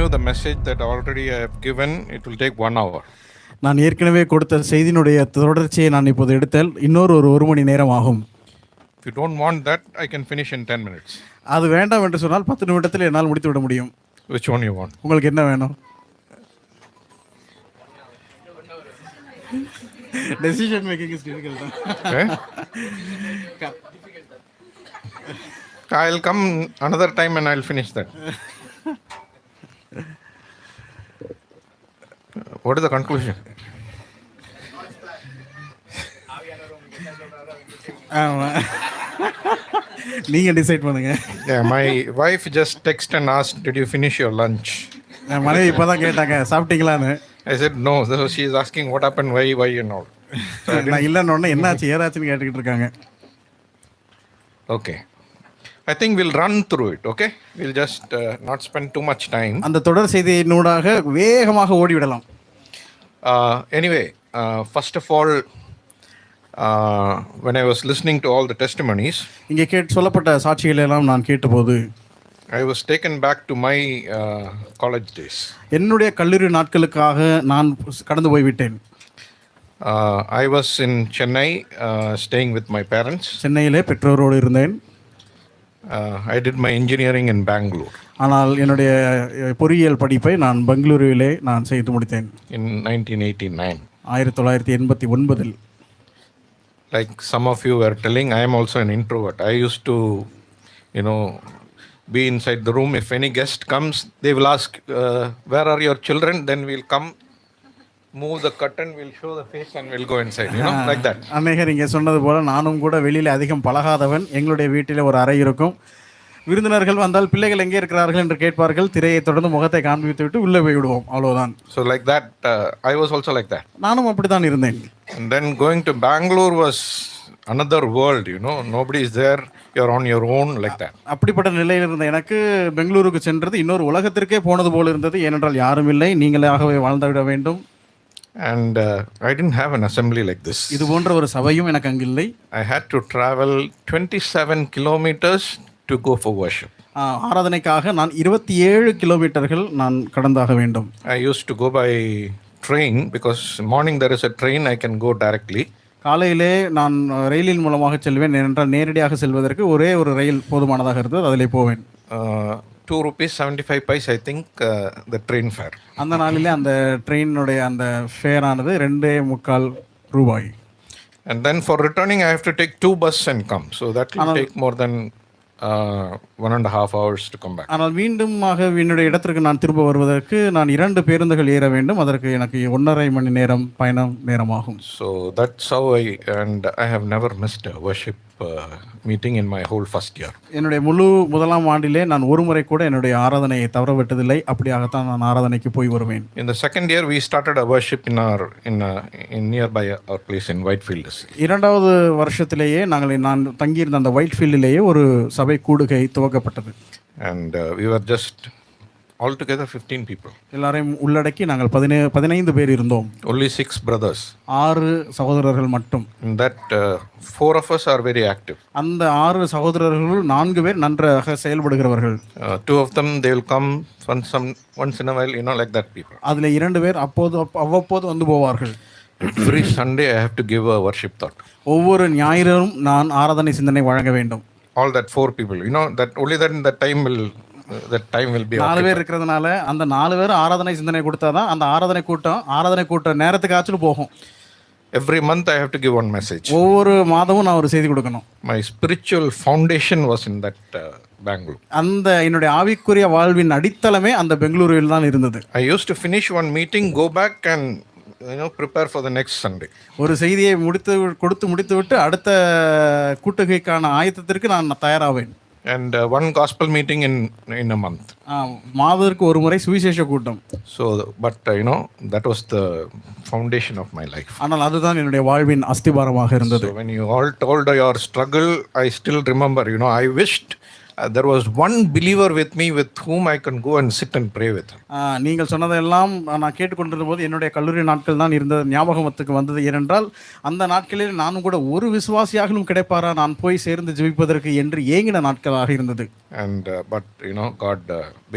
you the message that already I have given. It will take 1 hour. நான் ஏற்கனவே கொடுத்த செய்தியினுடைய தொடர்ச்சியை நான் இப்போது எடுத்தால் இன்னொரு ஒரு மணி நேரம் ஆகும். If you don't want that, I can finish in 10 minutes. அது வேண்டாம் என்று சொன்னால் 10 நிமிடத்தில் என்னால் முடித்து விட முடியும். Which one you want? உங்களுக்கு என்ன வேணும்? Decision making is difficult. Okay. I'll come another time and I'll finish that. What is the conclusion? நீங்க டிசைட் பண்ணுங்க. Yeah, my wife just texted and asked, "Did you finish your lunch?" என் மனைவி இப்பதான் கேட்டாங்க, சாப்பிட்டீங்களான்னு. I said no. So she is asking what happened, why and all. நான் இல்லைன்னு உடனே என்னாச்சு ஏதாச்சுன்னு கேட்டுக்கிட்டு இருக்காங்க. Okay. I think we'll run through it, okay? We'll just not spend too much time. அந்த தொடர் செய்தியினூடாக வேகமாக ஓடிவிடலாம். Anyway, first of all, when I was listening to all the testimonies, இங்கே சொல்லப்பட்ட சாட்சிகளை எல்லாம் நான் கேட்டபோது I was taken back to my college days. என்னுடைய கல்லூரி நாட்களுக்காக நான் கடந்து போய்விட்டேன். I was in Chennai, staying with my parents. சென்னையிலே பெற்றோரோடு இருந்தேன். I did my engineering in Bangalore. ஆனால் என்னுடைய பொறியியல் படிப்பை நான் பெங்களூருவிலே நான் செய்து முடித்தேன். In 1989. 1989. Like some of you were telling, I am also an introvert. I used to, be inside the room. If any guest comes, they will ask, where are your children? Then we'll come, move the curtain, we'll show the face and we'll go inside, like that. அநேகர் இங்கே சொன்னது போல நானும் கூட வெளியில் அதிகம் பழகாதவன். எங்களுடைய வீட்டில் ஒரு அறை இருக்கும். விருந்தினர்கள் வந்தால் பிள்ளைகள் எங்கே இருக்கிறார்கள் என்று கேட்பார்கள். திரையை தொடர்ந்து முகத்தை காண்பித்து விட்டு உள்ளே போய் விடுவோம், அவ்வளோதான். So like that, I was also like that. நானும் அப்படித்தான் இருந்தேன். And then going to Bangalore was another world, nobody is there, you're on your own, like that. அப்படிப்பட்ட நிலையில் இருந்த எனக்கு பெங்களூருக்கு சென்றது இன்னொரு உலகத்திற்கே போனது போல இருந்தது. ஏனென்றால் யாரும் இல்லை, நீங்களாகவே வாழ்ந்துவிட வேண்டும். And I didn't have an assembly like this. இது போன்ற ஒரு சபையும் எனக்கு அங்கு இல்லை. I had to travel 27 kilometers to go for worship. ஆராதனைக்காக நான் 27 கிலோமீட்டர்கள் நான் கடந்தாக வேண்டும். I used to go by train because morning there is a train, I can go directly. காலையிலே நான் ரயிலின் மூலமாக செல்வேன். ஏனென்றால் நேரடியாக செல்வதற்கு ஒரே ஒரு ரயில் போதுமானதாக இருந்தது, அதிலே போவேன். 2 rupees 75 paise, I think, the train fare. அந்த நாளிலே அந்த ட்ரெயினுடைய அந்த ஃபேர் ஆனது 2.25 ரூபாய். And then for returning I have to take 2 buses and come, so that will take more than 1.5 hours to come back. ஆனால் மீண்டுமாக என்னுடைய இடத்திற்கு நான் திரும்ப வருவதற்கு நான் 2 பேருந்துகள் ஏற வேண்டும். அதற்கு எனக்கு 1.5 மணி நேரம் பயணம் நேரமாகும். So that's how I have never missed a worship meeting in my whole first year. என்னுடைய முதலாம் ஆண்டிலே நான் ஒரு முறை கூட என்னுடைய ஆராதனையை தவறவிட்டதில்லை. அப்படியாகத்தான் நான் ஆராதனைக்கு போய் வருவேன். In the second year we started a worship in nearby our place in Whitefield. இரண்டாவது வருஷத்திலேயே நான் தங்கியிருந்த அந்த ஒயிட்ஃபீல்டிலேயே ஒரு சபை கூடுகை துவக்கப்பட்டது. And we were just altogether 15 people. எல்லாரையும் உள்ளடக்கி நாங்கள் 15 பேர் இருந்தோம். Only 6 brothers. 6 சகோதரர்கள் மட்டும். In that 4 of us are very active. அந்த 6 சகோதரர்கள் 4 பேர் நன்றாக செயல்படுகிறவர்கள். 2 of them they will come once in a while, like that people. அதுல 2 பேர் அவ்வப்போது வந்து போவார்கள். Every Sunday I have to give a worship thought. ஒவ்வொரு ஞாயிறும் நான் ஆராதனை சிந்தனை வழங்க வேண்டும். All that 4 people, that only that in that time will be 4 பேர் இருக்கிறதுனால அந்த 4 பேர் ஆராதனை சிந்தனை கொடுத்தாதான் அந்த ஆராதனை கூட்ட நேரத்துக்கு ஆச்சும் போகும். Every month I have to give one message. ஒவ்வொரு மாதமும் நான் ஒரு செய்தி கொடுக்கணும். My spiritual foundation was in that Bangalore. அந்த என்னுடைய ஆவிக்குரிய வாழ்வின் அடித்தளமே அந்த பெங்களூருவில் தான் இருந்தது. I used to finish one meeting, go back and prepare for the next Sunday. ஒரு செய்தியை முடித்துவிட்டு அடுத்த கூட்டுகைக்கான ஆயத்தத்திற்கு நான் தயாராவேன். And one gospel meeting in a month. மாதத்திற்கு ஒரு முறை சுவிசேஷ கூட்டம். So but that was the foundation of my life. ஆனால் அதுதான் என்னுடைய வாழ்வின் அஸ்திபாரமாக இருந்தது. So when you all told your struggle, I still remember, I wished there was one believer with me with whom I can go and sit and pray with him. நீங்கள் சொன்னதெல்லாம் நான் கேட்டுக்கொண்டிருந்த போது என்னுடைய கல்லூரி நாட்கள் தான் இருந்த ஞாபகத்துக்கு வந்தது. ஏனென்றால் அந்த நாட்களில் நானும் கூட ஒரு விசுவாசியாகவும் கிடைப்பாரா நான் போய் சேர்ந்து ஜெபிப்பதற்கு என்று ஏங்கின நாட்களாக இருந்தது. And but God,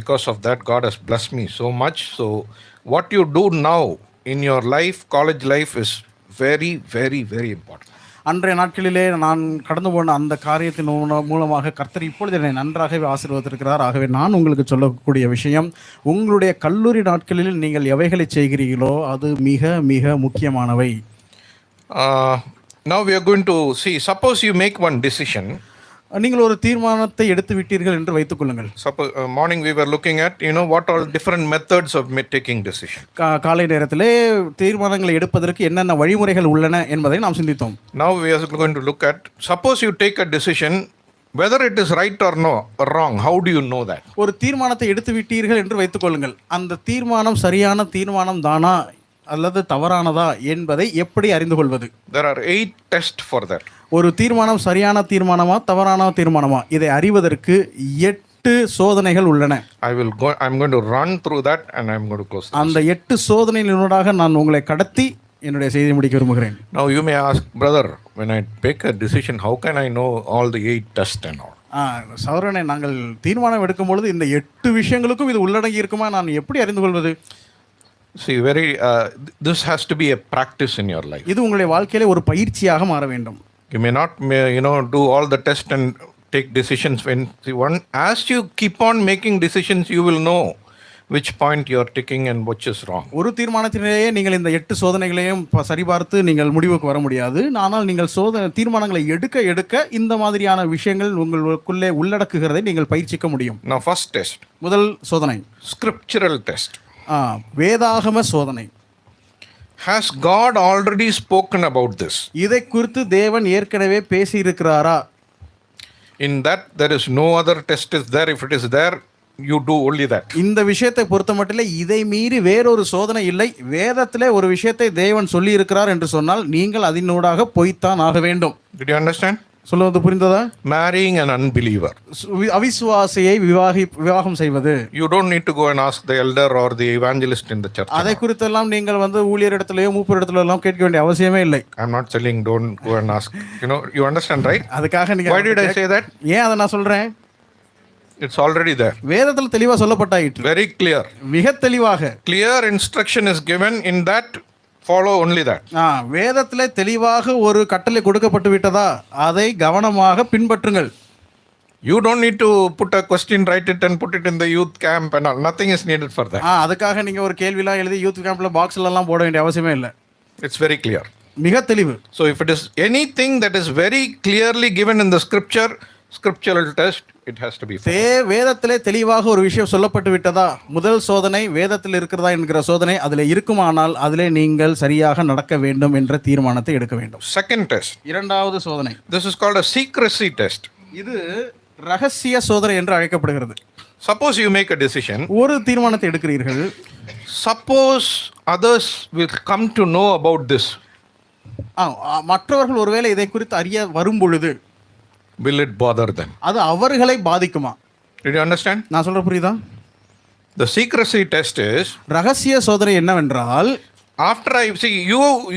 because of that, God has blessed me so much. So what you do now in your life, college life, is very, very, very important. அன்றைய நாட்களிலே நான் கடந்து போன அந்த காரியத்தின் மூலமாக கர்த்தர் இப்பொழுது என்னை நன்றாகவே ஆசீர்வதித்திருக்கிறார். ஆகவே நான் உங்களுக்கு சொல்லக்கூடிய விஷயம், உங்களுடைய கல்லூரி நாட்களில் நீங்கள் எவைகளை செய்கிறீர்களோ அது மிக மிக முக்கியமானவை. Now we are going to see, suppose you make one decision. நீங்கள் ஒரு தீர்மானத்தை எடுத்து விட்டீர்கள் என்று வைத்துக் கொள்ளுங்கள். Suppose morning we were looking at what all different methods of taking decision. காலை நேரத்திலே தீர்மானங்களை எடுப்பதற்கு என்னென்ன வழிமுறைகள் உள்ளன என்பதை நாம் சிந்தித்தோம். Now we are going to look at, suppose you take a decision, whether it is right or no or wrong, how do you know that? ஒரு தீர்மானத்தை எடுத்து விட்டீர்கள் என்று வைத்துக் கொள்ளுங்கள். அந்த தீர்மானம் சரியான தீர்மானம் தானா அல்லது தவறானதா என்பதை எப்படி அறிந்து கொள்வது? There are 8 tests for that. ஒரு தீர்மானம் சரியான தீர்மானமா தவறான தீர்மானமா இதை அறிவதற்கு 8 சோதனைகள் உள்ளன. I'm going to run through that and I'm going to close this. அந்த 8 சோதனைகளினூடாக நான் உங்களை கடத்தி என்னுடைய செய்தியை முடிக்க விரும்புகிறேன். Now you may ask, brother, when I take a decision, how can I know all the 8 tests and all? சௌரனே, நாங்கள் தீர்மானம் எடுக்கும் பொழுது இந்த 8 விஷயங்களுக்கும் இது உள்ளடங்கி இருக்குமா, நான் எப்படி அறிந்து கொள்வது? See, this has to be a practice in your life. இது உங்களுடைய வாழ்க்கையிலே ஒரு பயிற்சியாக மாற வேண்டும். You may not do all the tests and take decisions as you keep on making decisions, you will know which point you are taking and which is wrong. ஒரு தீர்மானத்திலேயே நீங்கள் இந்த 8 சோதனைகளையும் சரிபார்த்து நீங்கள் முடிவுக்கு வர முடியாது. ஆனால் நீங்கள் தீர்மானங்களை எடுக்க இந்த மாதிரியான விஷயங்கள் உங்களுக்குள்ளே உள்ளடக்குகிறதை நீங்கள் பயிற்சிக்க முடியும். Now first test. முதல் சோதனை Scriptural test. வேதாகம சோதனை. Has God already spoken about this? இதை குறித்து தேவன் ஏற்கனவே பேசி இருக்கிறாரா? In that there is no other test is there. If it is there, you do only that. இந்த விஷயத்தை பொறுத்தமட்டிலே இதை மீறி வேறொரு சோதனை இல்லை. வேதத்திலே ஒரு விஷயத்தை தேவன் சொல்லி இருக்கிறார் என்று சொன்னால் நீங்கள் அதனூடாக போய்த்தான் ஆக வேண்டும். Did you understand? சொல்லுவது புரிந்ததா? Marrying an unbeliever. அவிசுவாசியை விவாகம் செய்வது. You don't need to go and ask the elder or the evangelist in the church. அதை குறித்தெல்லாம் நீங்கள் ஊழியரிடத்திலேயோ மூப்பரிடத்திலோ எல்லாம் கேட்க வேண்டிய அவசியமே இல்லை. I'm not telling don't go and ask. You understand, right? அதுக்காக நீங்க Why did I say that? ஏன் அதை நான் சொல்றேன்? It's already there. வேதத்தில் தெளிவா சொல்லப்பட்டாயிற்று. Very clear. மிக தெளிவாக. Clear instruction is given in that. Follow only that. வேதத்திலே தெளிவாக ஒரு கட்டளை கொடுக்கப்பட்டு விட்டதா, அதை கவனமாக பின்பற்றுங்கள். You don't need to put a question, write it and put it in the youth camp and all. Nothing is needed for that. அதுக்காக நீங்க ஒரு கேள்விலாம் எழுதி யூத் கேம்ப்ல பாக்ஸ்ல எல்லாம் போட வேண்டிய அவசியமே இல்லை. It's very clear. மிக தெளிவு. So if it is anything that is very clearly given in the scriptural test, it has to be followed. வேதத்திலே தெளிவாக ஒரு விஷயம் சொல்லப்பட்டு விட்டதா, முதல் சோதனை வேதத்தில் இருக்கிறதா என்கிற சோதனை அதில் இருக்குமானால் அதிலே நீங்கள் சரியாக நடக்க வேண்டும் என்ற தீர்மானத்தை எடுக்க வேண்டும். Second test. இரண்டாவது சோதனை. This is called a secrecy test. இது ரகசிய சோதனை என்று அழைக்கப்படுகிறது. Suppose you make a decision. ஒரு தீர்மானத்தை எடுக்கிறீர்கள். Suppose others will come to know about this. மற்றவர்கள் ஒருவேளை இதை குறித்து அறிய வரும் பொழுது will it bother them? அது அவர்களை பாதிக்குமா? Did you understand? நான் சொல்ற புரியுதா? The secrecy test is, ரகசிய சோதனை என்னவென்றால், after I see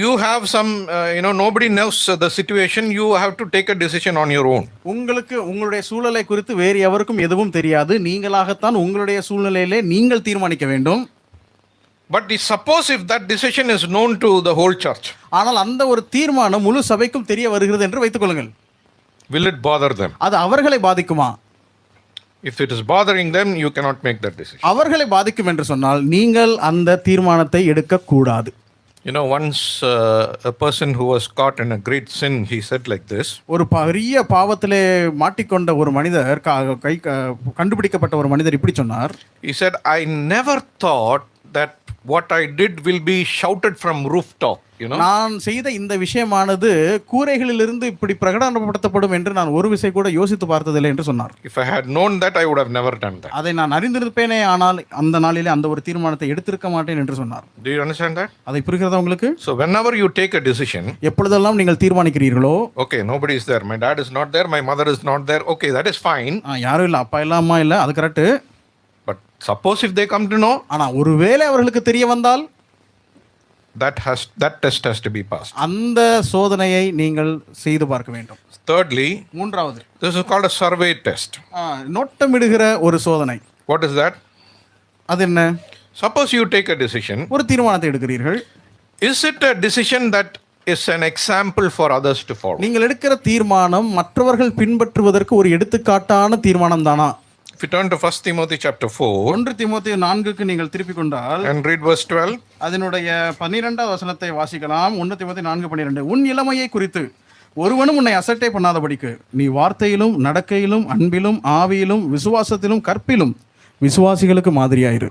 you have some nobody knows the situation, you have to take a decision on your own. உங்களுக்கு உங்களுடைய சூழலை குறித்து வேறு எவருக்கும் எதுவும் தெரியாது. நீங்களாகத்தான் உங்களுடைய சூழ்நிலையிலே நீங்கள் தீர்மானிக்க வேண்டும். But suppose if that decision is known to the whole church. ஆனால் அந்த ஒரு தீர்மானம் முழு சபைக்கும் தெரிய வருகிறது என்று வைத்துக் கொள்ளுங்கள். Will it bother them? அது அவர்களை பாதிக்குமா? If it is bothering them, you cannot make that decision. அவர்களை பாதிக்கும் என்று சொன்னால் நீங்கள் அந்த தீர்மானத்தை எடுக்க கூடாது. Once a person who was caught in a great sin, he said like this. ஒரு பெரிய பாவத்திலே மாட்டிக்கொண்ட ஒரு மனிதர் கண்டுபிடிக்கப்பட்ட ஒரு மனிதர் இப்படி சொன்னார். He said, I never thought that what I did will be shouted from rooftop, you know. நான் செய்த இந்த விஷயமானது கூரைகளிலிருந்து இப்படி பிரகடனப்படுத்தப்படும் என்று நான் ஒரு விசை கூட யோசித்து பார்த்ததில்லை என்று சொன்னார். If I had known that, I would have never done that. அதை நான் அறிந்திருப்பேனே, ஆனால் அந்த நாளிலே அந்த ஒரு தீர்மானத்தை எடுத்திருக்க மாட்டேன் என்று சொன்னார். Do you understand that? அதை புரிகிறதா உங்களுக்கு? So whenever you take a decision, எப்பொழுதெல்லாம் நீங்கள் தீர்மானிக்கிறீர்களோ, okay, nobody is there, my dad is not there, my mother is not there, okay, that is fine. யாரும் இல்லை, அப்பா இல்லை, அம்மா இல்லை, அது correct. But suppose if they come to know, ஆனால் ஒருவேளை அவர்களுக்கு தெரிய வந்தால், that test has to be passed. அந்த சோதனையை நீங்கள் செய்து பார்க்க வேண்டும். Thirdly, மூன்றாவது, this is called a survey test. நோட்டமிடுகிற ஒரு சோதனை. What is that? அது என்ன? Suppose you take a decision. ஒரு தீர்மானத்தை எடுக்கிறீர்கள். Is it a decision that is an example for others to follow? நீங்கள் எடுக்கிற தீர்மானம் மற்றவர்கள் பின்பற்றுவதற்கு ஒரு எடுத்துக்காட்டான தீர்மானம் தானா? If you turn to 1 Timothy chapter 4 1 தீமோத்தேயு 4க்கு நீங்கள் திருப்பி கொண்டால் and read verse 12, அதனுடைய 12வது வசனத்தை வாசிக்கலாம். 1 தீமோத்தேயு 4:12. உன் இளமையை குறித்து ஒருவனும் உன்னை அசட்டை பண்ணாதபடிக்கு நீ வார்த்தையிலும் நடக்கையிலும் அன்பிலும் ஆவியிலும் விசுவாசத்திலும் கற்பிலும் விசுவாசிகளுக்கு மாதிரியாயிரு.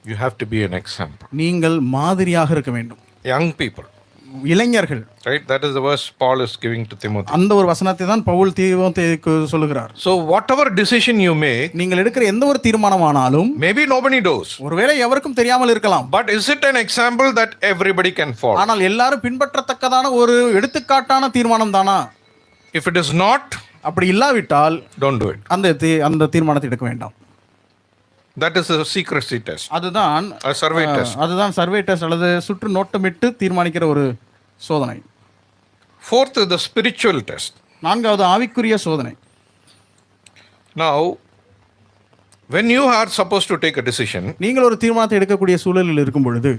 you have to be an example. நீங்கள் மாதிரியாக இருக்க வேண்டும். Young people, இளைஞர்கள், right? That is the verse Paul is giving to Timothy. அந்த ஒரு வசனத்தை தான் பவுல் தீமோத்தேயுக்கு சொல்லுகிறார். So whatever decision you make, நீங்கள் எடுக்கிற எந்த ஒரு தீர்மானமானாலும் maybe nobody knows, ஒருவேளை எவருக்கும் தெரியாமல் இருக்கலாம். but is it an example that everybody can follow? ஆனால் எல்லாரும் பின்பற்றத்தக்கதான ஒரு எடுத்துக்காட்டான தீர்மானம் தானா? If it is not, அப்படி இல்லாவிட்டால் don't do it. அந்த தீர்மானத்தை எடுக்க வேண்டாம். That is a secrecy test, அதுதான் a survey test. அதுதான் சர்வே டெஸ்ட் அல்லது சுற்று நோட்டமிட்டு தீர்மானிக்கிற ஒரு சோதனை. Fourth is the spiritual test. 4வது ஆவிக்குரிய சோதனை. Now, when you are supposed to take a decision, நீங்கள் ஒரு தீர்மானத்தை எடுக்கக்கூடிய சூழலில் இருக்கும் பொழுது,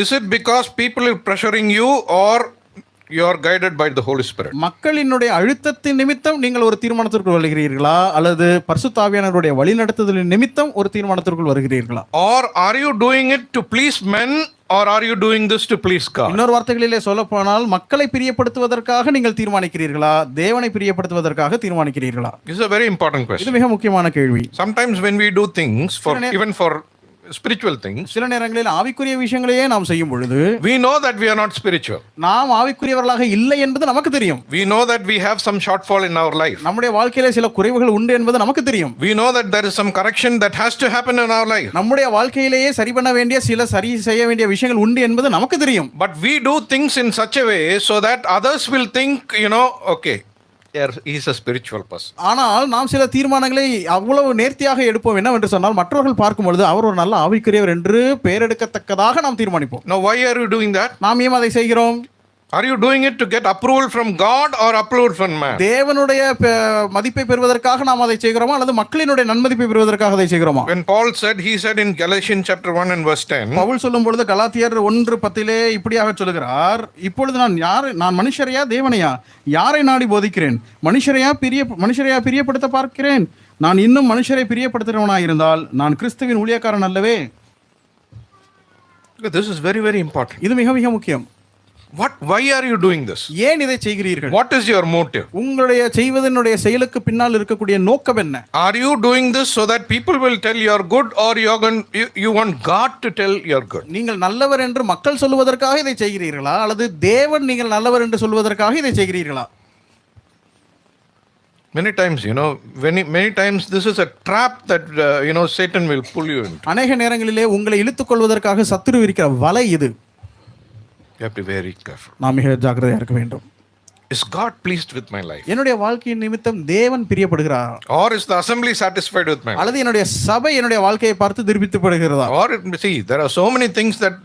is it because people are pressuring you or you are guided by the Holy Spirit? மக்களினுடைய அழுத்தத்தின் நிமித்தம் நீங்கள் ஒரு தீர்மானத்திற்குள் வருகிறீர்களா, அல்லது பரிசுத்த ஆவியானவருடைய வழிநடத்துதலின் நிமித்தம் ஒரு தீர்மானத்திற்குள் வருகிறீர்களா? Or are you doing it to please men or are you doing this to please God? இன்னொரு வார்த்தைகளிலே சொல்லப்போனால், மக்களை பிரியப்படுத்துவதற்காக நீங்கள் தீர்மானிக்கிறீர்களா, தேவனை பிரியப்படுத்துவதற்காக தீர்மானிக்கிறீர்களா? This is a very important question. இது மிக முக்கியமான கேள்வி. Sometimes when we do things for even for spiritual things, சில நேரங்களில் ஆவிக்குரிய விஷயங்களையே நாம் செய்யும் பொழுது we know that we are not spiritual. நாம் ஆவிக்குரியவர்களாக இல்லை என்பது நமக்கு தெரியும். We know that we have some shortfall in our life. நம்முடைய வாழ்க்கையிலே சில குறைவுகள் உண்டு என்பது நமக்கு தெரியும். We know that there is some correction that has to happen in our life. நம்முடைய வாழ்க்கையிலேயே சரி பண்ண வேண்டிய சில சரி செய்ய வேண்டிய விஷயங்கள் உண்டு என்பது நமக்கு தெரியும். But we do things in such a way so that others will think, okay, he is a spiritual person. ஆனால் நாம் சில தீர்மானங்களை அவ்வளவு நேர்த்தியாக எடுப்போம் என்னவென்று சொன்னால், மற்றவர்கள் பார்க்கும் பொழுது அவர் ஒரு நல்ல ஆவிக்குரியவர் என்று பெயரெடுக்கத்தக்கதாக நாம் தீர்மானிப்போம். Now why are you doing that? நாம் ஏன் அதை செய்கிறோம்? Are you doing it to get approval from God or approval from man? தேவனுடைய மதிப்பை பெறுவதற்காக நாம் அதை செய்கிறோமா, அல்லது மக்களினுடைய நன்மதிப்பை பெறுவதற்காக அதை செய்கிறோமா? When Paul said, he said in Galatians chapter 1 and verse 10, Pavul சொல்லும் பொழுது கலாத்தியர் 1:10 இப்படியாக சொல்லுகிறார், இப்பொழுது நான் மனுஷரையா தேவனையா யாரை நாடி போதிக்கிறேன்? மனுஷரையா பிரியப்படுத்த பார்க்கிறேன்? நான் இன்னும் மனுஷரை பிரியப்படுத்துகிறவனாய் இருந்தால் நான் கிறிஸ்துவின் ஊழியக்காரன் அல்லவே. this is very, very important. இது மிக மிக முக்கியம். Why are you doing this? ஏன் இதை செய்கிறீர்கள்? What is your motive? உங்களுடைய செய்வதனுடைய செயலுக்கு பின்னால் இருக்கக்கூடிய நோக்கம் என்ன? Are you doing this so that people will tell you are good, or you want God to tell you are good? நீங்கள் நல்லவர் என்று மக்கள் சொல்வதற்காக இதை செய்கிறீர்களா, அல்லது தேவன் நீங்கள் நல்லவர் என்று சொல்வதற்காக இதை செய்கிறீர்களா? Many times this is a trap that Satan will pull you into. அநேக நேரங்களிலே உங்களை இழுத்துக் கொள்வதற்காக சத்துரு விரிக்கிற வலை இது. You have to be very careful. நாம் மிக ஜாக்கிரதையாக இருக்க வேண்டும். Is God pleased with my life? என்னுடைய வாழ்க்கையின் நிமித்தம் தேவன் பிரியப்படுகிறார்? Or is the assembly satisfied with my life? அல்லது என்னுடைய சபை என்னுடைய வாழ்க்கையை பார்த்து திருப்திப்படுகிறதா? Or there are so many things that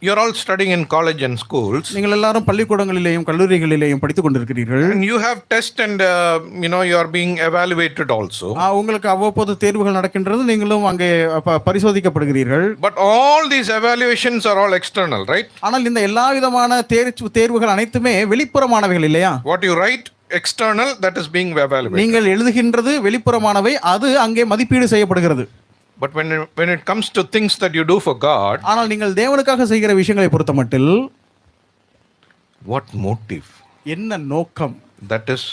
you're all studying in college and schools. நீங்கள் எல்லாரும் பள்ளிக்கூடங்களிலேயும் கல்லூரிகளிலேயும் படித்துக் கொண்டிருக்கிறீர்கள். And you have test and you are being evaluated also. உங்களுக்கு அவ்வப்போது தேர்வுகள் நடக்கின்றது, நீங்களும் அங்கே பரிசோதிக்கப்படுகிறீர்கள். But all these evaluations are all external, right? ஆனால் இந்த எல்லா விதமான தேர்வுகள் அனைத்துமே வெளிப்புறமானவைகள் இல்லையா? What you write external, that is being evaluated. நீங்கள் எழுதுகின்றது வெளிப்புறமானவை, அது அங்கே மதிப்பீடு செய்யப்படுகிறது. But when it comes to things that you do for God, ஆனால் நீங்கள் தேவனுக்காக செய்கிற விஷயங்களை பொறுத்தமட்டில் what motive? என்ன நோக்கம்? That is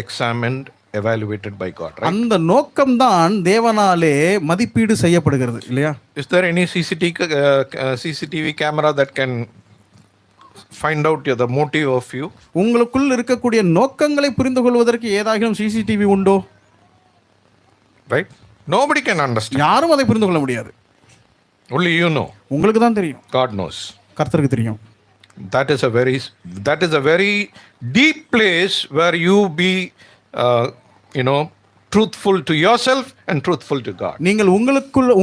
examined evaluated by God, right? அந்த நோக்கம்தான் தேவனாலே மதிப்பீடு செய்யப்படுகிறது இல்லையா? Is there any CCTV camera that can find out the motive of you? உங்களுக்குள் இருக்கக்கூடிய நோக்கங்களை புரிந்து கொள்வதற்கு ஏதாகிலும் சிசிடிவி உண்டோ? Right? Nobody can understand. யாரும் அதை புரிந்து கொள்ள முடியாது. Only you know. உங்களுக்கு தான் தெரியும். God knows. கர்த்தருக்கு தெரியும். That is a very deep place where you be truthful to yourself and truthful to God. நீங்கள்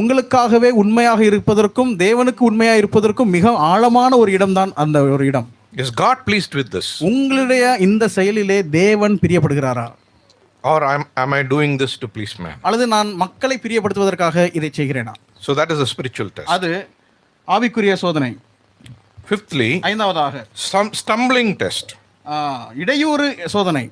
உங்களுக்காகவே உண்மையாக இருப்பதற்கும் தேவனுக்கு உண்மையாக இருப்பதற்கும் மிக ஆழமான ஒரு இடம்தான் அந்த ஒரு இடம். Is God pleased with this? உங்களுடைய இந்த செயலிலே தேவன் பிரியப்படுகிறாரா? Or am I doing this to please man? அல்லது நான் மக்களை பிரியப்படுத்துவதற்காக இதை செய்கிறேனா? So that is a spiritual test. அது ஆவிக்குரிய சோதனை. Fifthly, ஐந்தாவதாக stumbling test. இடையூறு சோதனை.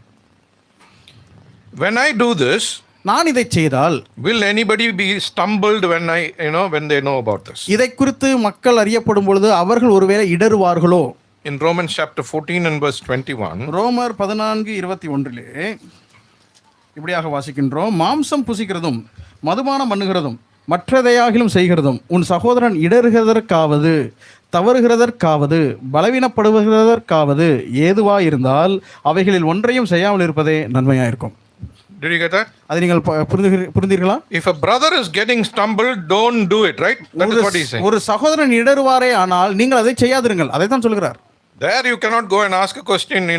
When I do this, நான் இதை செய்தால் will anybody be stumbled when they know about this? இதை குறித்து மக்கள் அறியப்படும் பொழுது அவர்கள் ஒருவேளை இடறுவார்களோ? In Romans chapter 14 and verse 21, ரோமர் 14:21 இப்படியாக வாசிக்கின்றோம். மாம்சம் புசிக்கிறதும் மதுபானம் பண்ணுகிறதும் மற்றதையாகிலும் செய்கிறதும் உன் சகோதரன் இடறுகிறதற்காவது தவறுகிறதற்காவது பலவீனப்படுவதற்காவது ஏதுவாயிருந்தால் அவைகளில் ஒன்றையும் செய்யாமல் இருப்பதே நன்மையாயிருக்கும். Did you get that? அதை நீங்கள் புரிந்தீர்களா? If a brother is getting stumbled, don't do it, right? That is what he's saying. ஒரு சகோதரன் இடறுவாரே ஆனால் நீங்கள் அதை செய்யாதிருங்கள். அதை தான் சொல்கிறார். There you cannot go and ask a question,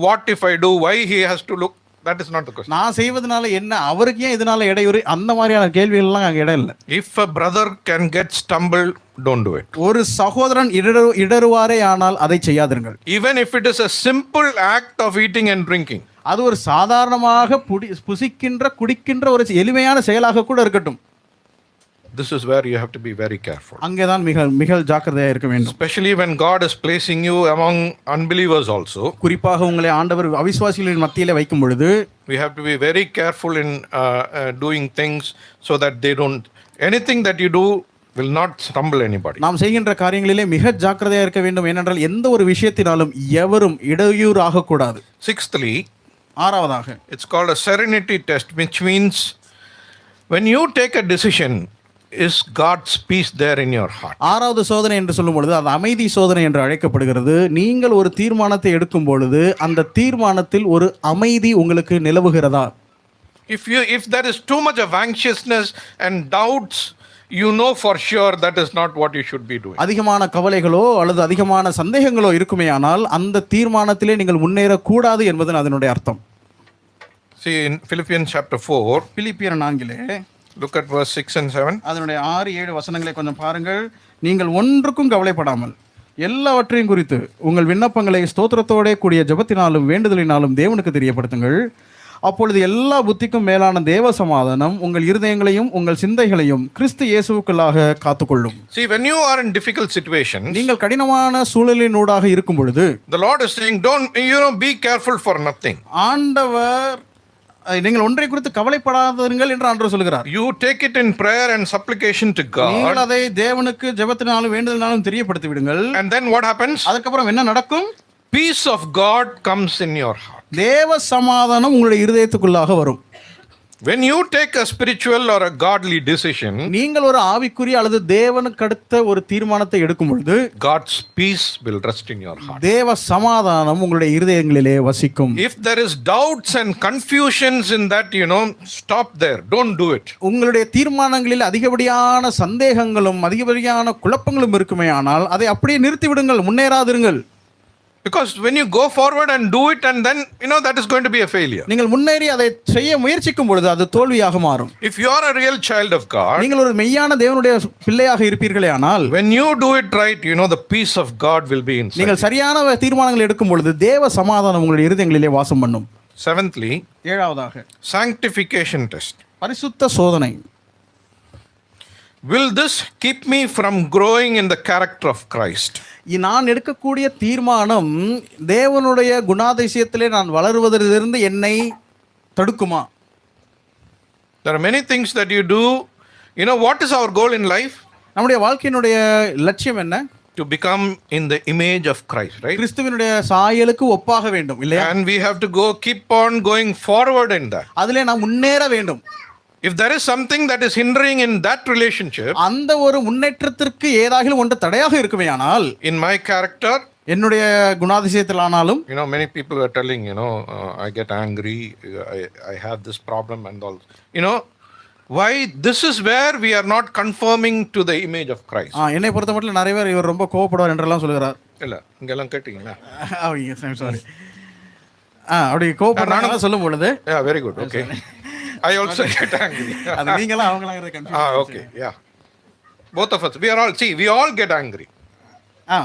what if I do, why he has to look. That is not the question. நான் செய்வதனால என்ன, அவருக்கு ஏன் இதனால இடையூறு, அந்த மாதிரியான கேள்விகள் எல்லாம் அங்க இடம் இல்லை. If a brother can get stumbled, don't do it. ஒரு சகோதரன் இடறுவாரே ஆனால் அதை செய்யாதிருங்கள். Even if it is a simple act of eating and drinking. அது ஒரு சாதாரணமாக புசிக்கின்ற குடிக்கின்ற ஒரு எளிமையான செயலாக கூட இருக்கட்டும். This is where you have to be very careful. அங்கேதான் மிக ஜாக்கிரதையா இருக்க வேண்டும். Especially when God is placing you among unbelievers also. குறிப்பாக உங்களை ஆண்டவர் அவிசுவாசிகளின் மத்தியிலே வைக்கும் பொழுது we have to be very careful in doing things so that anything that you do will not stumble anybody. நாம் செய்கின்ற காரியங்களிலே மிக ஜாக்கிரதையா இருக்க வேண்டும். ஏனென்றால் எந்த ஒரு விஷயத்தினாலும் எவரும் இடையூறாக கூடாது. Sixthly, ஆறாவதாக it's called a serenity test, which means when you take a decision, is God's peace there in your heart? ஆறாவது சோதனை என்று சொல்லும் பொழுது அது அமைதி சோதனை என்று அழைக்கப்படுகிறது. நீங்கள் ஒரு தீர்மானத்தை எடுக்கும் பொழுது அந்த தீர்மானத்தில் ஒரு அமைதி உங்களுக்கு நிலவுகிறதா? If there is too much of anxiousness and doubts, you know for sure that is not what you should be doing. அதிகமான கவலைகளோ அல்லது அதிகமான சந்தேகங்களோ இருக்குமே ஆனால் அந்த தீர்மானத்திலே நீங்கள் முன்னேறக்கூடாது என்பது அதனுடைய அர்த்தம். See in Philippians chapter 4, பிலிப்பியர் 4 look at verse 6 and 7. அதனுடைய 6-7 வசனங்களை கொஞ்சம் பாருங்கள். நீங்கள் ஒன்றுக்கும் கவலைப்படாமல் எல்லாவற்றையும் குறித்து உங்கள் விண்ணப்பங்களை ஸ்தோத்திரத்தோட கூடிய ஜெபத்தினாலும் வேண்டுதலினாலும் தேவனுக்கு தெரியப்படுத்துங்கள். அப்பொழுது எல்லா புத்திக்கும் மேலான தேவ சமாதானம் உங்கள் இருதயங்களையும் உங்கள் சிந்தைகளையும் கிறிஸ்து இயேசுவுக்குள்ளாக காத்துக்கொள்ளும். See, when you are in difficult situations, நீங்கள் கடினமான சூழலினூடாக இருக்கும் பொழுது the Lord is saying, don't be careful for nothing. ஆண்டவர் நீங்கள் ஒன்றை குறித்து கவலைப்படாதீர்கள் என்று ஆண்டவர் சொல்கிறார். You take it in prayer and supplication to God. நீங்கள் அதை தேவனுக்கு ஜெபத்தினாலும் வேண்டுதலினாலும் தெரியப்படுத்தி விடுங்கள். And then what happens? அதுக்கப்புறம் என்ன நடக்கும்? Peace of God comes in your heart. தேவ சமாதானம் உங்களுடைய இருதயத்துக்குள்ளாக வரும். When you take a spiritual or a godly decision, நீங்கள் ஒரு ஆவிக்குரிய அல்லது தேவனுக்கு அடுத்த ஒரு தீர்மானத்தை எடுக்கும் பொழுது God's peace will rest in your heart. தேவ சமாதானம் உங்களுடைய இருதயங்களிலே வசிக்கும். If there is doubts and confusions in that, stop there. Don't do it. உங்களுடைய தீர்மானங்களில் அதிகப்படியான சந்தேகங்களும் அதிகப்படியான குழப்பங்களும் இருக்குமே ஆனால் அதை அப்படியே நிறுத்தி விடுங்கள், முன்னேறாதிருங்கள். Because when you go forward and do it and then that is going to be a failure. நீங்கள் முன்னேறி அதை செய்ய முயற்சிக்கும் பொழுது அது தோல்வியாக மாறும். If you are a real child of God, நீங்கள் ஒரு மெய்யான தேவனுடைய பிள்ளையாக இருப்பீர்களே ஆனால் when you do it right, the peace of God will be inside. நீங்கள் சரியான தீர்மானங்கள் எடுக்கும் பொழுது தேவ சமாதானம் உங்களுடைய இருதயங்களிலே வாசம் பண்ணும். Seventhly, ஏழாவதாக sanctification test. பரிசுத்த சோதனை. Will this keep me from growing in the character of Christ? நான் எடுக்கக்கூடிய தீர்மானம் தேவனுடைய குணாதிசயத்திலே நான் வளருவதிலிருந்து என்னை தடுக்குமா? There are many things that you do. What is our goal in life? நம்முடைய வாழ்க்கையினுடைய லட்சியம் என்ன? to become in the image of Christ, right? கிறிஸ்துவினுடைய சாயலுக்கு ஒப்பாக வேண்டும் இல்லையா? And we have to keep on going forward in that. அதிலே நாம் முன்னேற வேண்டும். If there is something that is hindering in that relationship, அந்த ஒரு முன்னேற்றத்திற்கு ஏதாகிலும் ஒன்று தடையாக இருக்குமேயானால், in my character, என்னுடைய குணாதிசயத்திலானாலும், many people are telling, I get angry, I have this problem and all. Why? This is where we are not conforming to the image of Christ. என்னை பொறுத்த மட்டும் நிறைய பேர் இவர் ரொம்ப கோவப்படுவார் என்றெல்லாம் சொல்கிறார். இல்ல இங்கெல்லாம் கேட்டீங்களா? சாரி. அப்படி கோவப்படுறாங்க சொல்லும் பொழுது, very good, okay. I also get angry. அது நீங்களா அவங்களா confuse. Okay, yeah. Both of us, we all get angry.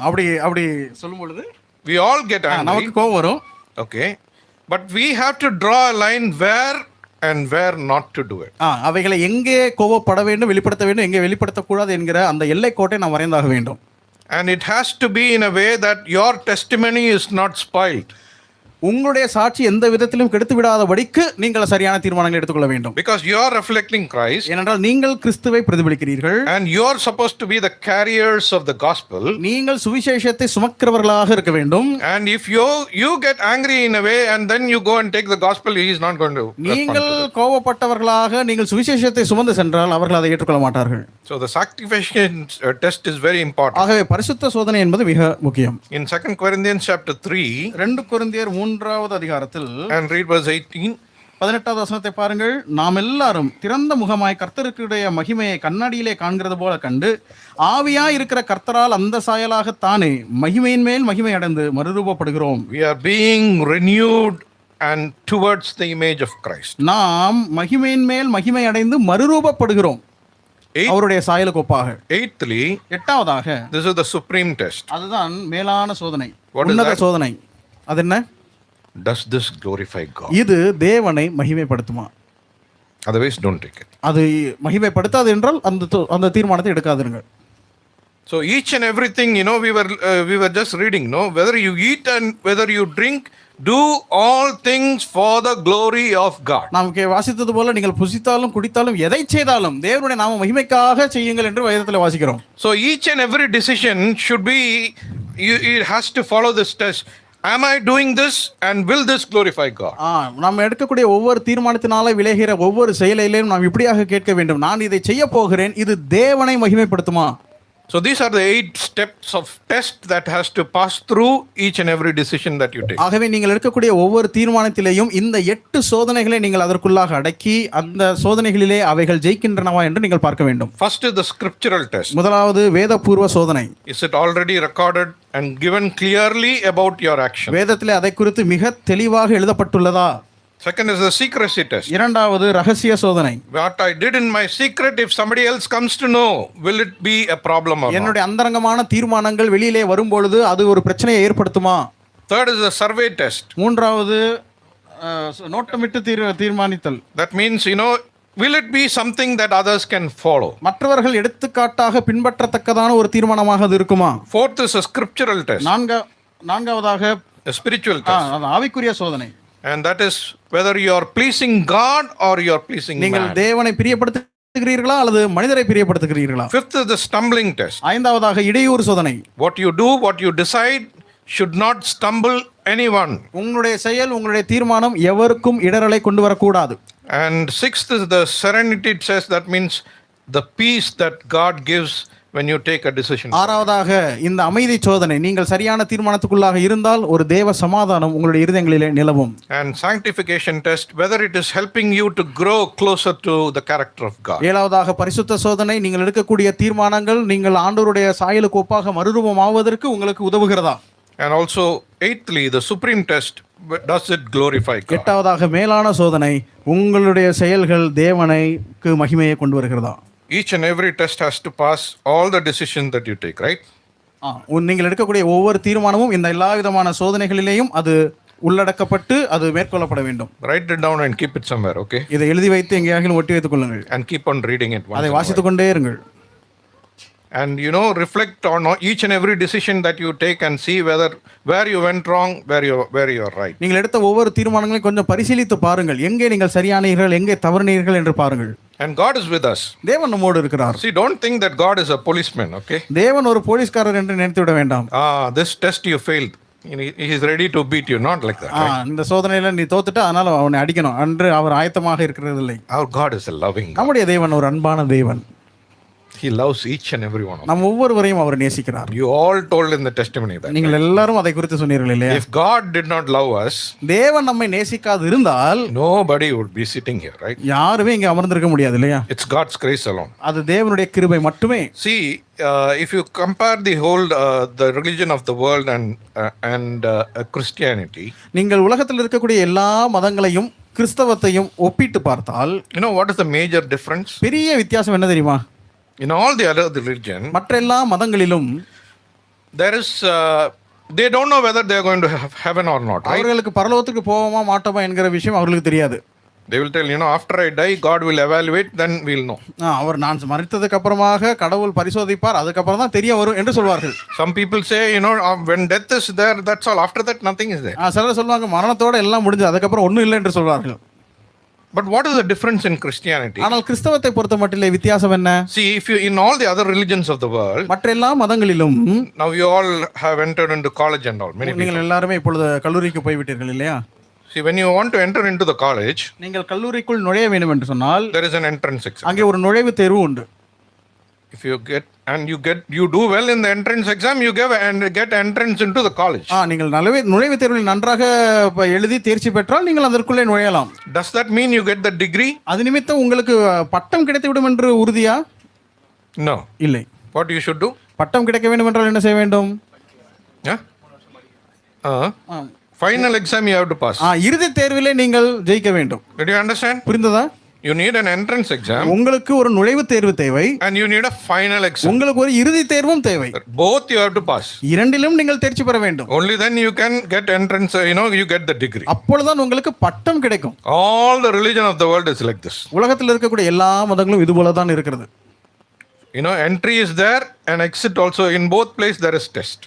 அப்படி சொல்லும் பொழுது we all get angry. நமக்கு கோபம் வரும். Okay. But we have to draw a line where and where not to do it. அவைகளை எங்கே கோபப்பட வேண்டும், வெளிப்படுத்த வேண்டும், எங்கே வெளிப்படுத்தக்கூடாது என்கிற அந்த எல்லை கோட்டை நாம் வரைந்தாக வேண்டும். And it has to be in a way that your testimony is not spoiled. உங்களுடைய சாட்சி எந்த விதத்திலும் கெடுத்து விடாதபடிக்கு நீங்கள் சரியான தீர்மானங்களை எடுத்துக்கொள்ள வேண்டும். Because you are reflecting Christ. ஏனென்றால் நீங்கள் கிறிஸ்துவை பிரதிபலிக்கிறீர்கள். And you are supposed to be the carriers of the gospel. நீங்கள் சுவிசேஷத்தை சுமக்கிறவர்களாக இருக்க வேண்டும். And if you get angry in a way and then you go and take the gospel, he is not going to. நீங்கள் கோபப்பட்டவர்களாக நீங்கள் சுவிசேஷத்தை சுமந்து சென்றால் அவர்கள் அதை ஏற்றுக்கொள்ள மாட்டார்கள். So the sanctification test is very important. ஆகவே பரிசுத்த சோதனை என்பது மிக முக்கியம். In 2 Corinthians chapter 3, 2 கொரிந்தியர் 3வது அதிகாரத்தில், and read verse 18. 18வது வசனத்தை பாருங்கள். நாம் எல்லாரும் திறந்த முகமாய் கர்த்தருடைய மகிமையை கண்ணாடியிலே காண்கிறது போல கண்டு ஆவியாய் இருக்கிற கர்த்தரால் அந்த சாயலாக தானே மகிமையின் மேல் மகிமை அடைந்து மறுரூபப்படுகிறோம். We are being renewed and towards the image of Christ. நாம் மகிமையின் மேல் மகிமை அடைந்து மறுரூபப்படுகிறோம் அவருடைய சாயலுக்கு ஒப்பாக. Eighthly, 8வதாக, this is the supreme test. அதுதான் மேலான சோதனை, உன்னத சோதனை. அது என்ன? Does this glorify God? இது தேவனை மகிமைப்படுத்துமா? Otherwise don't take it. அது மகிமைப்படுத்தாது என்றால் அந்த தீர்மானத்தை எடுக்காதீர்கள். So each and everything, we were just reading, whether you eat and whether you drink, do all things for the glory of God. நாம் வாசித்தது போல நீங்கள் புசித்தாலும் குடித்தாலும் எதை செய்தாலும் தேவனுடைய நாம மகிமைக்காக செய்யுங்கள் என்று வேதத்தில் வாசிக்கிறோம். So each and every decision should be, it has to follow this test. Am I doing this and will this glorify God? நாம் எடுக்கக்கூடிய ஒவ்வொரு தீர்மானத்தினால விளைகிற ஒவ்வொரு செயலிலும் நாம் இப்படியாக கேட்க வேண்டும், நான் இதை செய்ய போகிறேன், இது தேவனை மகிமைப்படுத்துமா? So these are the 8 steps of test that has to pass through each and every decision that you take. ஆகவே நீங்கள் எடுக்கக்கூடிய ஒவ்வொரு தீர்மானத்திலேயும் இந்த 8 சோதனைகளை நீங்கள் அதற்குள்ளாக அடக்கி அந்த சோதனைகளிலே அவைகள் ஜெயிக்கின்றனவா என்று நீங்கள் பார்க்க வேண்டும். First is the scriptural test. முதலாவது வேதபூர்வ சோதனை. Is it already recorded and given clearly about your action? வேதத்திலே அதை குறித்து மிக தெளிவாக எழுதப்பட்டுள்ளதா? Second is the secrecy test. இரண்டாவது ரகசிய சோதனை. What I did in my secret, if somebody else comes to know, will it be a problem or not? என்னுடைய அந்தரங்கமான தீர்மானங்கள் வெளியிலே வரும்பொழுது அது ஒரு பிரச்சனையை ஏற்படுத்துமா? Third is the survey test. மூன்றாவது நோட்டமிட்டு தீர்மானித்தல். That means, will it be something that others can follow? மற்றவர்கள் எடுத்துக்காட்டாக பின்பற்றத்தக்கதான ஒரு தீர்மானமாக அது இருக்குமா? Fourth is a scriptural test. நான்காவதாக a spiritual test. ஆவிக்குரிய சோதனை. And that is whether you are pleasing God or you are pleasing man. நீங்கள் தேவனை பிரியப்படுத்துகிறீர்களா அல்லது மனிதரை பிரியப்படுத்துகிறீர்களா? Fifth is the stumbling test. ஐந்தாவதாக இடையூறு சோதனை. What you do, what you decide should not stumble anyone. உங்களுடைய செயல், உங்களுடைய தீர்மானம் எவருக்கும் இடரலை கொண்டு வரக்கூடாது. And sixth is the serenity test. That means the peace that God gives when you take a decision. ஆறாவதாக இந்த அமைதி சோதனை. நீங்கள் சரியான தீர்மானத்துக்குள்ளாக இருந்தால் ஒரு தேவ சமாதானம் உங்களுடைய இருதயங்களிலே நிலவும். And sanctification test, whether it is helping you to grow closer to the character of God. ஏழாவதாக பரிசுத்த சோதனை. நீங்கள் எடுக்கக்கூடிய தீர்மானங்கள் நீங்கள் ஆண்டவருடைய சாயலுக்கு ஒப்பாக மறுரூபமாவதற்கு உங்களுக்கு உதவுகிறதா? And also eighthly, the supreme test, does it glorify God? எட்டாவதாக மேலான சோதனை. உங்களுடைய செயல்கள் தேவனுக்கு மகிமையை கொண்டு வருகிறதா? Each and every test has to pass all the decisions that you take, right? நீங்கள் எடுக்கக்கூடிய ஒவ்வொரு தீர்மானமும் இந்த எல்லா விதமான சோதனைகளிலேயும் அது உள்ளடக்கப்பட்டு அது மேற்கொள்ளப்பட வேண்டும். Write it down and keep it somewhere, okay? இதை எழுதி வைத்து எங்கேயாவது ஒட்டி வைத்துக் கொள்ளுங்கள். And keep on reading it. அதை வாசித்துக் கொண்டே இருங்கள். And reflect on each and every decision that you take and see where you went wrong, where you are right. நீங்கள் எடுத்த ஒவ்வொரு தீர்மானங்களையும் கொஞ்சம் பரிசீலித்து பாருங்கள். எங்கே நீங்கள் சரியானீர்கள், எங்கே தவறினீர்கள் என்று பாருங்கள். And God is with us. தேவன் நம்மோடு இருக்கிறார். See, don't think that God is a policeman, okay? தேவன் ஒரு போலீஸ்காரர் என்று நினைத்து விட வேண்டாம். This test you failed. He is ready to beat you, not like that. Right? இந்த சோதனையில நீ தோத்துட்ட, அதனால அவனை அடிக்கணும் என்று அவர் ஆயத்தமாக இருக்கிறதில்லை. Our God is a loving God. நம்முடைய தேவன் ஒரு அன்பான தேவன். He loves each and every one of us. நம் ஒவ்வொருவரையும் அவர் நேசிக்கிறார். You all told in the testimony that. நீங்கள் எல்லாரும் அதை குறித்து சொன்னீர்கள் இல்லையா? If God did not love us, தேவன் நம்மை நேசிக்காது இருந்தால் nobody would be sitting here, right? யாருமே இங்க அமர்ந்திருக்க முடியாது இல்லையா? It's God's grace alone. அது தேவனுடைய கிருபை மட்டுமே. See, if you compare the whole the religion of the world and Christianity, நீங்கள் உலகத்தில் இருக்கக்கூடிய எல்லா மதங்களையும் கிறிஸ்தவத்தையும் ஒப்பிட்டு பார்த்தால், you know what is the major difference? பெரிய வித்தியாசம் என்ன தெரியுமா? In all the other religion, மற்ற எல்லா மதங்களிலும் there is they don't know whether they are going to have heaven or not, right? அவர்களுக்கு பரலோகத்துக்கு போவோமா மாட்டோமா என்கிற விஷயம் அவர்களுக்கு தெரியாது. They will tell, you know, after I die, God will evaluate, then we'll know. அவர் நான் மரித்ததுக்கு அப்புறமாக கடவுள் பரிசோதிப்பார், அதுக்கப்புறம் தான் தெரிய வரும் என்று சொல்வார்கள். Some people say, you know, when death is there, that's all. After that, nothing is there. சிலர் சொல்லுவாங்க மரணத்தோட எல்லாம் முடிஞ்சது, அதுக்கப்புறம் ஒன்றும் இல்லை என்று சொல்வார்கள். But what is the difference in Christianity? ஆனால் கிறிஸ்தவத்தை பொறுத்த மட்டிலே வித்தியாசம் என்ன? See, if you in all the other religions of the world, மற்ற எல்லா மதங்களிலும், now you all have entered into college and all. Many people. நீங்கள் எல்லாரும் இப்பொழுது கல்லூரிக்கு போய் விட்டீர்கள் இல்லையா? See, when you want to enter into the college, நீங்கள் கல்லூரிக்குள் நுழைய வேண்டும் என்று சொன்னால் there is an entrance exam. அங்கே ஒரு நுழைவு தேர்வு உண்டு. If you do well in the entrance exam, you get entrance into the college. நீங்கள் நுழைவு தேர்வில் நன்றாக எழுதி தேர்ச்சி பெற்றால் நீங்கள் அதற்குள்ளே நுழையலாம். Does that mean you get the degree? அது நிமித்தம் உங்களுக்கு பட்டம் கிடைத்துவிடும் என்று உறுதியா? No. இல்லை. What you should do? பட்டம் கிடைக்க வேண்டும் என்றால் என்ன செய்ய வேண்டும்? Final exam you have to pass. இறுதி தேர்விலே நீங்கள் ஜெயிக்க வேண்டும். Did you understand? புரிந்ததா? You need an entrance exam. உங்களுக்கு ஒரு நுழைவு தேர்வு தேவை. And you need a final exam. உங்களுக்கு ஒரு இறுதி தேர்வும் தேவை. Both you have to pass. இரண்டிலும் நீங்கள் தேர்ச்சி பெற வேண்டும். Only then you can get entrance, you get the degree. அப்பொழுதுதான் உங்களுக்கு பட்டம் கிடைக்கும். All the religion of the world is like this. உலகத்தில் இருக்கக்கூடிய எல்லா மதங்களும் இது போல தான் இருக்கிறது. Entry is there and exit also. In both places there is test.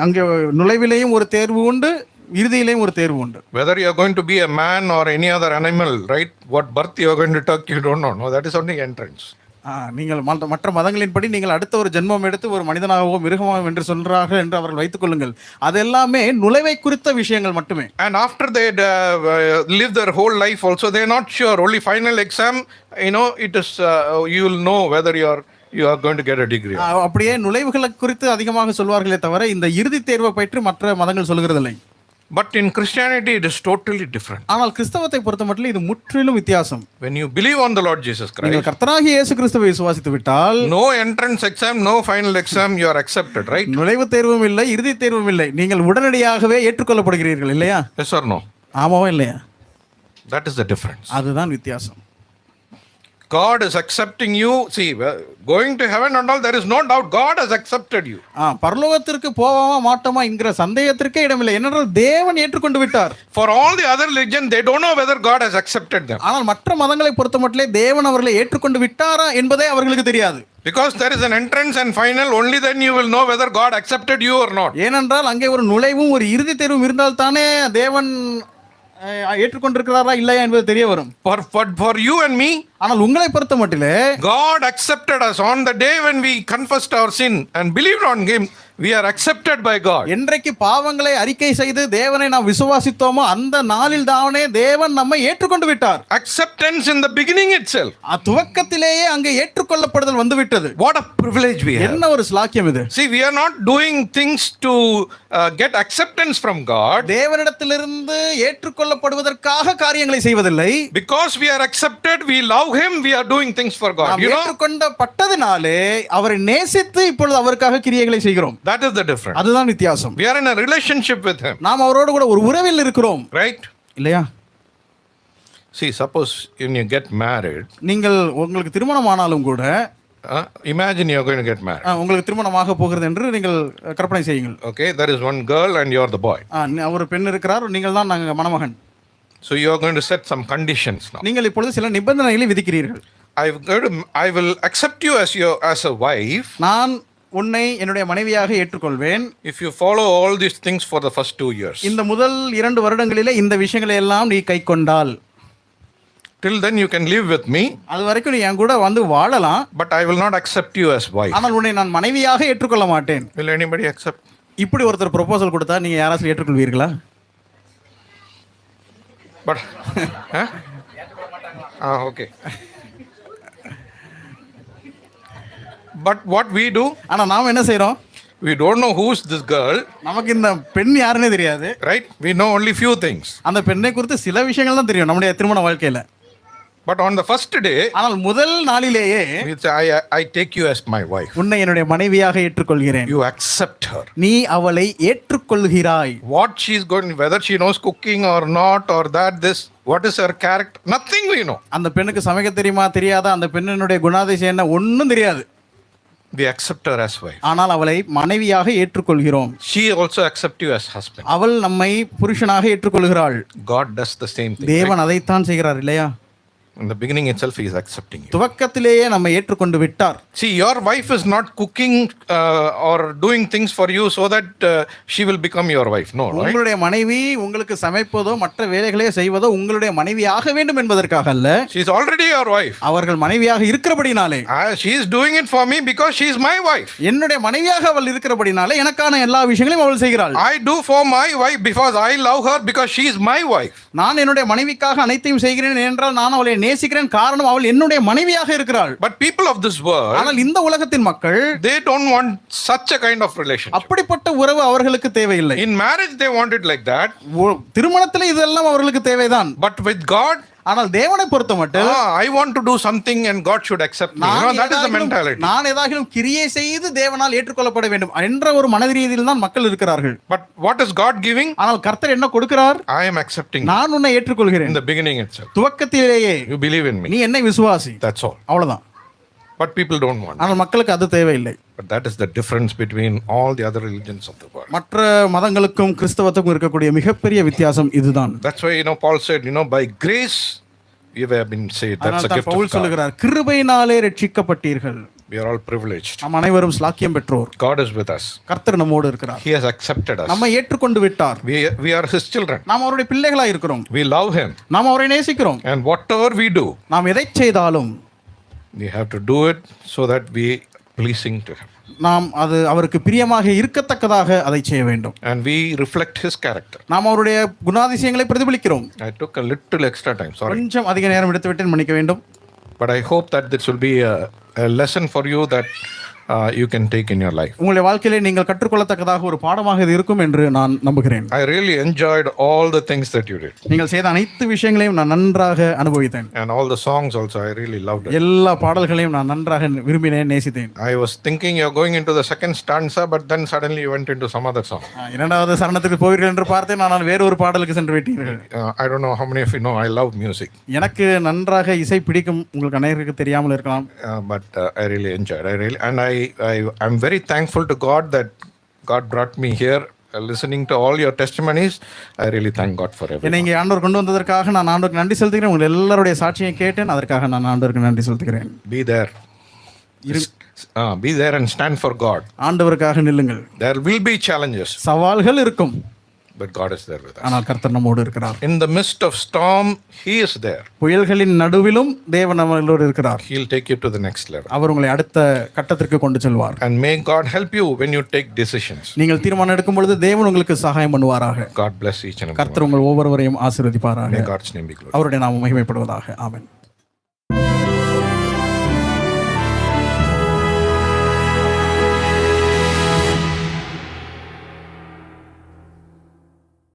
அங்கே நுழைவிலேயும் ஒரு தேர்வு உண்டு, இறுதியிலேயும் ஒரு தேர்வு உண்டு. Whether you are going to be a man or any other animal, right? What birth you are going to take, you don't know. No, that is only entrance. நீங்கள் மற்ற மதங்களின்படி நீங்கள் அடுத்த ஒரு ஜென்மம் எடுத்து ஒரு மனிதனாகவோ மிருகமாகவோ என்று சொல்றார்கள் என்று அவர்கள் வைத்துக் கொள்ளுங்கள். அது எல்லாமே நுழைவை குறித்த விஷயங்கள் மட்டுமே. And after they live their whole life also, they are not sure. Only final exam, it is you will know whether you are going to get a degree. அப்படியே நுழைவுகளை குறித்து அதிகமாக சொல்வார்களே தவிர இந்த இறுதி தேர்வை பற்றி மற்ற மதங்கள் சொல்கிறதில்லை. But in Christianity it is totally different. ஆனால் கிறிஸ்தவத்தை பொறுத்தமட்டில் இது முற்றிலும் வித்தியாசம். When you believe on the Lord Jesus Christ, நீங்கள் கர்த்தராகிய இயேசு கிறிஸ்துவை விசுவாசித்து விட்டால், no entrance exam, no final exam, you are accepted, right? நுழைவு தேர்வும் இல்லை, இறுதி தேர்வும் இல்லை, நீங்கள் உடனடியாகவே ஏற்றுக்கொள்ளப்படுகிறீர்கள் இல்லையா? Yes or no? ஆமாவா இல்லையா? That is the difference. அதுதான் வித்தியாசம். God is accepting you. See, going to heaven and all, there is no doubt God has accepted you. பரலோகத்திற்கு போவோமா மாட்டோமா என்கிற சந்தேகத்திற்கே இடமில்லை. ஏனென்றால் தேவன் ஏற்றுக்கொண்டு விட்டார். For all the other religion, they don't know whether God has accepted them. ஆனால் மற்ற மதங்களை பொறுத்தமட்டிலே தேவன் அவர்களை ஏற்றுக்கொண்டு விட்டாரா என்பதே அவர்களுக்கு தெரியாது. Because there is an entrance and final, only then you will know whether God accepted you or not. ஏனென்றால் அங்கே ஒரு நுழைவும் ஒரு இறுதி தேர்வும் இருந்தால் தானே தேவன் ஏற்றுக்கொண்டிருக்கிறாரா இல்லையா என்பது தெரிய வரும். For you and me, ஆனால் உங்களை பொறுத்த மட்டிலே God accepted us on the day when we confessed our sin and believed on Him. We are accepted by God. என்றைக்கு பாவங்களை அறிக்கை செய்து தேவனை நாம் விசுவாசித்தோமோ அந்த நாளில் தானே தேவன் நம்மை ஏற்றுக்கொண்டு விட்டார். Acceptance in the beginning itself. துவக்கத்திலேயே அங்கே ஏற்றுக்கொள்ளப்படுதல் வந்துவிட்டது. What a privilege we have. என்ன ஒரு ஸ்லாக்கியம் இது. See, we are not doing things to get acceptance from God. தேவனிடத்திலிருந்து ஏற்றுக்கொள்ளப்படுவதற்காக காரியங்களை செய்வதில்லை. Because we are accepted, we love Him, we are doing things for God. ஏற்றுக்கொள்ளப்பட்டதினாலே அவரை நேசித்து இப்பொழுது அவருக்காக கிரியைகளை செய்கிறோம். That is the difference. அதுதான் வித்தியாசம். We are in a relationship with Him. நாம் அவரோடு கூட ஒரு உறவில் இருக்கிறோம். Right? இல்லையா? See, suppose when you get married, நீங்கள் உங்களுக்கு திருமணம் ஆனாலும் கூட, imagine you are going to get married. உங்களுக்கு திருமணமாக போகிறது என்று நீங்கள் கற்பனை செய்யுங்கள். Okay, there is one girl and you are the boy. ஒரு பெண் இருக்கிறார், நீங்கள் தான் மணமகன். So you are going to set some conditions now. நீங்கள் இப்பொழுது சில நிபந்தனைகளை விதிக்கிறீர்கள். I will accept you as a wife. நான் உன்னை என்னுடைய மனைவியாக ஏற்றுக்கொள்வேன். If you follow all these things for the first 2 years. இந்த முதல் 2 வருடங்களிலே இந்த விஷயங்களை எல்லாம் நீ கைக்கொண்டால். Till then you can live with me, அது வரைக்கும் நீ என் கூட வந்து வாழலாம், but I will not accept you as wife. ஆனால் உன்னை நான் மனைவியாக ஏற்றுக்கொள்ள மாட்டேன். Will anybody accept? இப்படி ஒருத்தர் ப்ரொபோசல் கொடுத்தா நீங்க யாராச்சும் ஏற்றுக்கொள்வீர்களா? But huh? Okay. But what we do, ஆனா நாம என்ன செய்றோம்? we don't know who's this girl, நமக்கு இந்த பெண் யாருன்னே தெரியாது. right? We know only few things. அந்த பெண்ணை குறித்து சில விஷயங்கள் தான் தெரியும் நம்முடைய திருமண வாழ்க்கையில. But on the first day, ஆனால் முதல் நாளிலேயே we say, I take you as my wife. உன்னை என்னுடைய மனைவியாக ஏற்றுக்கொள்கிறேன். You accept her. நீ அவளை ஏற்றுக்கொள்கிறாய். What she's going, whether she knows cooking or not, or that, this, what is her character, nothing we know. அந்த பெண்ணுக்கு சமைக்க தெரியுமா தெரியாதா, அந்த பெண்ணினுடைய குணாதிசயம் என்ன ஒன்றும் தெரியாது. We accept her as wife. ஆனால் அவளை மனைவியாக ஏற்றுக்கொள்கிறோம். She also accepts you as husband. அவள் நம்மை புருஷனாக ஏற்றுக்கொள்கிறாள். God does the same thing. தேவன் அதைத்தான் செய்கிறார் இல்லையா? In the beginning itself, he is accepting you. துவக்கத்திலேயே நம்மை ஏற்றுக்கொண்டு விட்டார். See, your wife is not cooking or doing things for you so that she will become your wife. No, right? உங்களுடைய மனைவி உங்களுக்கு சமைப்பதோ மற்ற வேலைகளே செய்வதோ உங்களுடைய மனைவியாக வேண்டும் என்பதற்காக அல்ல. She is already your wife. அவர்கள் மனைவியாக இருக்கிறபடினாலே, She is doing it for me because she is my wife. என்னுடைய மனைவியாக அவள் இருக்கிறபடினாலே எனக்கான எல்லா விஷயங்களையும் அவள் செய்கிறாள். I do for my wife because I love her because she is my wife. நான் என்னுடைய மனைவிக்காக அனைத்தையும் செய்கிறேன் என்றால் நான் அவளை நேசிக்கிறேன், காரணம் அவள் என்னுடைய மனைவியாக இருக்கிறாள். But people of this world, ஆனால் இந்த உலகத்தின் மக்கள், they don't want such a kind of relationship. அப்படிப்பட்ட உறவு அவர்களுக்கு தேவையில்லை. In marriage they want it like that. திருமணத்தில் இதெல்லாம் அவர்களுக்கு தேவைதான். But with God, ஆனால் தேவனை பொறுத்த மட்டும் I want to do something and God should accept me. That is the mentality. நான் ஏதாகிலும் கிரியை செய்து தேவனால் ஏற்றுக்கொள்ளப்பட வேண்டும் என்ற ஒரு மனரீதியில் தான் மக்கள் இருக்கிறார்கள். But what is God giving? ஆனால் கர்த்தர் என்ன கொடுக்கிறார்? I am accepting. நான் உன்னை ஏற்றுக்கொள்கிறேன். In the beginning itself. துவக்கத்திலேயே You believe in me. நீ என்னை விசுவாசி. That's all. அவ்வளவுதான். But people don't want. ஆனால் மக்களுக்கு அது தேவையில்லை. But that is the difference between all the other religions of the world. மற்ற மதங்களுக்கும் கிறிஸ்தவத்துக்கும் இருக்கக்கூடிய மிகப்பெரிய வித்தியாசம் இதுதான். That's why Paul said, by grace you have been saved. That's a gift of Pavul God. சொல்லுகிறார், கிருபையினாலே ரட்சிக்கப்பட்டீர்கள். We are all privileged. நாம் அனைவரும் ஸ்லாக்கியம் பெற்றோர். God is with us. கர்த்தர் நம்மோடு இருக்கிறார். He has accepted us. நம்மை ஏற்றுக்கொண்டு விட்டார். We are his children. நாம் அவருடைய பிள்ளைகளாய் இருக்கிறோம். We love him. நாம் அவரை நேசிக்கிறோம். And whatever we do, நாம் எதை செய்தாலும் we have to do it so that we pleasing to him. நாம் அது அவருக்கு பிரியமாக இருக்கத்தக்கதாக அதை செய்ய வேண்டும். And we reflect his character. நாம் அவருடைய குணாதிசயங்களை பிரதிபலிக்கிறோம். I took a little extra time, sorry. கொஞ்சம் அதிக நேரம் எடுத்துவிட்டேன், மன்னிக்க வேண்டும். But I hope that this will be a lesson for you that you can take in your life. உங்களுடைய வாழ்க்கையிலே நீங்கள் கற்றுக்கொள்ளத்தக்கதாக ஒரு பாடமாக இது இருக்கும் என்று நான் நம்புகிறேன். I really enjoyed all the things that you did. நீங்கள் செய்த அனைத்து விஷயங்களையும் நான் நன்றாக அனுபவித்தேன். And all the songs also I really loved it. எல்லா பாடல்களையும் நான் நன்றாக விரும்பினேன், நேசித்தேன். I was thinking you're going into the second stanza, but then suddenly you went into some other song. இரண்டாவது சரணத்துக்கு போவீர்கள் என்று பார்த்தேன், ஆனால் வேறு ஒரு பாடலுக்கு சென்று விட்டீர்கள். I don't know how many of you know I love music. எனக்கு நன்றாக இசை பிடிக்கும், உங்களுக்கு அனைவருக்கு தெரியாமல் இருக்கலாம். But I really enjoyed. And I'm very thankful to God that God brought me here. Listening to all your testimonies, I really thank God for everything. என்னை இங்கே ஆண்டவர் கொண்டு வந்ததற்காக நான் ஆண்டவருக்கு நன்றி செலுத்துகிறேன். உங்கள் எல்லாருடைய சாட்சியை கேட்டேன், அதற்காக நான் ஆண்டவருக்கு நன்றி செலுத்துகிறேன். Be there. Be there and stand for God. ஆண்டவருக்காக நில்லுங்கள். There will be challenges. சவால்கள் இருக்கும். But God is there with us. ஆனால் கர்த்தர் நம்மோடு இருக்கிறார். In the midst of storm, He is there. புயல்களின் நடுவிலும் தேவன் நம்மளோடு இருக்கிறார். He'll take you to the next level. அவர் உங்களை அடுத்த கட்டத்திற்கு கொண்டு செல்வார். And may God help you when you take decisions. நீங்கள் தீர்மானம் எடுக்கும் பொழுது தேவன் உங்களுக்கு சகாயம் பண்ணுவாராக. God bless each and every one. கர்த்தர் உங்கள் ஒவ்வொருவரையும் ஆசீர்வதிப்பாராக. May God's name be glorified. அவருடைய நாமம் மகிமைப்படுவதாக. ஆமென்.